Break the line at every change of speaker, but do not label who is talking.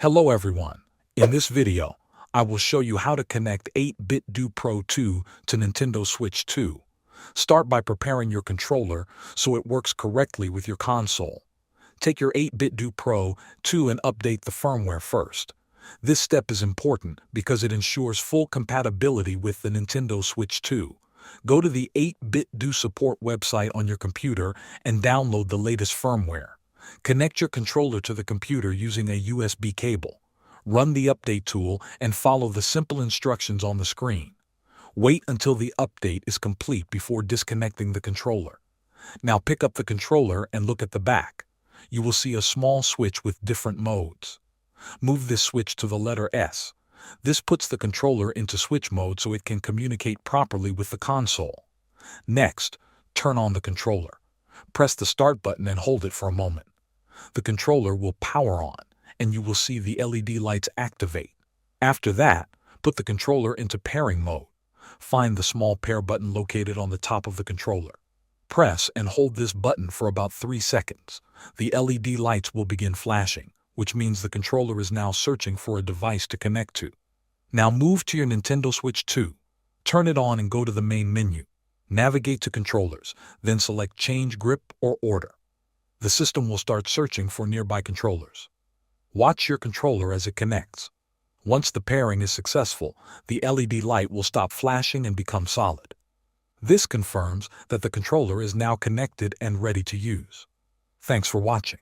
Hello everyone. In this video, I will show you how to connect 8BitDo Pro 2 to Nintendo Switch 2. Start by preparing your controller so it works correctly with your console. Take your 8BitDo Pro 2 and update the firmware first. This step is important because it ensures full compatibility with the Nintendo Switch 2. Go to the 8BitDo support website on your computer and download the latest firmware. Connect your controller to the computer using a USB cable. Run the update tool and follow the simple instructions on the screen. Wait until the update is complete before disconnecting the controller. Now pick up the controller and look at the back. You will see a small switch with different modes. Move this switch to the letter S. This puts the controller into switch mode so it can communicate properly with the console. Next, turn on the controller. Press the start button and hold it for a moment. The controller will power on, and you will see the LED lights activate. After that, put the controller into pairing mode. Find the small pair button located on the top of the controller. Press and hold this button for about 3 seconds. The LED lights will begin flashing, which means the controller is now searching for a device to connect to. Now move to your Nintendo Switch 2. Turn it on and go to the main menu. Navigate to Controllers, then select Change Grip or Order. The system will start searching for nearby controllers. Watch your controller as it connects. Once the pairing is successful, the LED light will stop flashing and become solid. This confirms that the controller is now connected and ready to use. Thanks for watching.